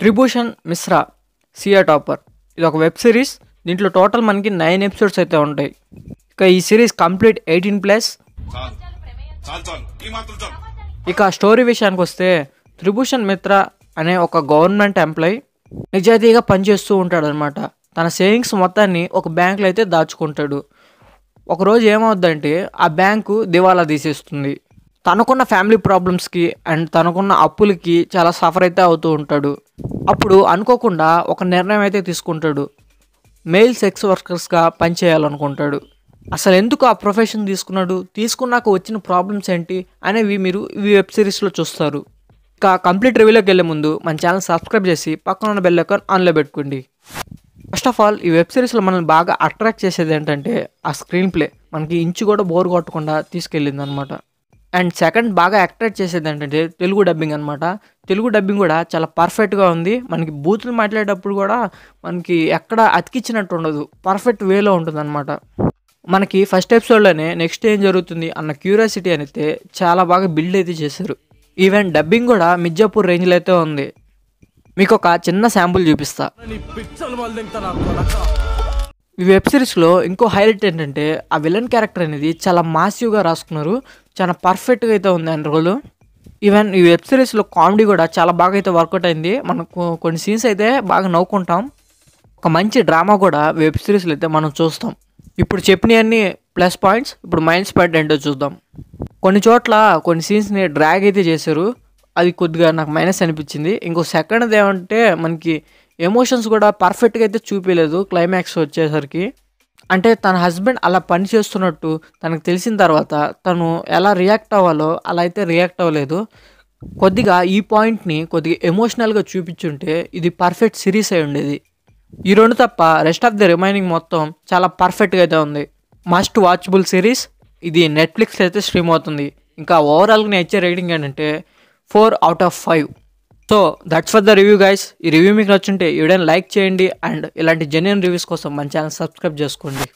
త్రిభూషణ్ మిశ్రా సియా topper. ఇది ఒక web series. దీంట్లో టోటల్ మనకి 9 ఎపిసోడ్స్ అయితే ఉంటాయి. ఇక ఈ సిరీస్ కంప్లీట్ 18+. ఇక స్టోరీ విషయానికి వస్తే త్రిభూషణ్ మిత్రా అనే ఒక గవర్నమెంట్ ఎంప్లాయీ నిజాయితీగా పనిచేస్తూ ఉంటాడు అనమాట. తన సేవింగ్స్ మొత్తాన్ని ఒక బ్యాంకులో అయితే దాచుకుంటాడు. ఒకరోజు ఏమవుద్దంటే ఆ బ్యాంకు దివాలా తీసేస్తుంది. తనకున్న ఫ్యామిలీ ప్రాబ్లమ్స్కి అండ్ తనకున్న అప్పులకి చాలా సఫర్ అయితే అవుతూ ఉంటాడు. అప్పుడు అనుకోకుండా ఒక నిర్ణయం అయితే తీసుకుంటాడు. మెయిల్ సెక్స్ వర్కర్స్గా పనిచేయాలనుకుంటాడు. అసలు ఎందుకు ఆ ప్రొఫెషన్ తీసుకున్నాక వచ్చిన ప్రాబ్లమ్స్ ఏంటి అనేవి మీరు ఈ వెబ్ సిరీస్లో చూస్తారు. ఇక కంప్లీట్ రివ్యూలోకి వెళ్ళే ముందు మన ఛానల్ సబ్స్క్రైబ్ చేసి పక్కన ఉన్న బెల్ ఐకాన్ ఆన్లో పెట్టుకోండి. ఫస్ట్ ఆఫ్ ఆల్ ఈ వెబ్ సిరీస్లో మనల్ని బాగా అట్రాక్ట్ చేసేది ఏంటంటే ఆ స్క్రీన్ ప్లే. మనకి ఇంచు కూడా బోర్ కొట్టకుండా తీసుకెళ్ళింది అనమాట. అండ్ సెకండ్ బాగా అట్రాక్ట్ చేసేది ఏంటంటే తెలుగు డబ్బింగ్ అనమాట. తెలుగు డబ్బింగ్ కూడా చాలా పర్ఫెక్ట్గా ఉంది. మనకి బూతులు మాట్లాడేటప్పుడు కూడా మనకి ఎక్కడ అతికిచ్చినట్టు ఉండదు, పర్ఫెక్ట్ వేలో ఉంటుంది అనమాట. మనకి ఫస్ట్ ఎపిసోడ్లోనే నెక్స్ట్ ఏం జరుగుతుంది అన్న క్యూరియాసిటీ అయితే చాలా బాగా బిల్డ్ అయితే చేశారు. ఈవెన్ డబ్బింగ్ కూడా మిర్జాపూర్ రేంజ్లో అయితే ఉంది. మీకు ఒక చిన్న శాంపుల్ చూపిస్తా. ఈ వెబ్ సిరీస్లో ఇంకో హైలైట్ ఏంటంటే ఆ విలన్ క్యారెక్టర్ అనేది చాలా మాసివ్గా రాసుకున్నారు. చాలా పర్ఫెక్ట్గా అయితే ఉంది ఆయన రోలు. ఈవెన్ ఈ వెబ్ సిరీస్లో కామెడీ కూడా చాలా బాగా అయితే వర్కౌట్ అయింది. మనకు కొన్ని సీన్స్ అయితే బాగా నవ్వుకుంటాం. ఒక మంచి డ్రామా కూడా వెబ్ సిరీస్లో అయితే మనం చూస్తాం. ఇప్పుడు చెప్పినవన్నీ ప్లస్ పాయింట్స్. ఇప్పుడు మైనస్ పాయింట్ ఏంటో చూద్దాం. కొన్ని చోట్ల కొన్ని సీన్స్ని డ్రాగ్ అయితే చేశారు. అది కొద్దిగా నాకు మైనస్ అనిపించింది. ఇంకో సెకండ్ ఏమంటే మనకి ఎమోషన్స్ కూడా పర్ఫెక్ట్గా అయితే చూపించలేదు క్లైమాక్స్ వచ్చేసరికి. అంటే తన హస్బెండ్ అలా పని చేస్తున్నట్టు తనకు తెలిసిన తర్వాత తను ఎలా రియాక్ట్ అవ్వాలో అలా అయితే రియాక్ట్ అవ్వలేదు. కొద్దిగా ఈ పాయింట్ని కొద్దిగా ఎమోషనల్గా చూపించుంటే ఇది పర్ఫెక్ట్ సిరీస్ అయి ఉండేది. ఈ రెండు తప్ప రెస్ట్ ఆఫ్ ది రిమైనింగ్ మొత్తం చాలా పర్ఫెక్ట్గా అయితే ఉంది. Must watchable series. ఇది నెట్ఫ్లిక్స్ అయితే స్ట్రీమ్ అవుతుంది. ఇంకా ఓవరాల్గా నేను ఇచ్చే రేటింగ్ ఏంటంటే 4/5. So that's for the review guys. ఈ రివ్యూ మీకు నచ్చుంటే ఈ వీడియోని లైక్ చేయండి అండ్ ఇలాంటి జెన్యూన్ రివ్యూస్ కోసం మన ఛానల్ సబ్స్క్రైబ్ చేసుకోండి.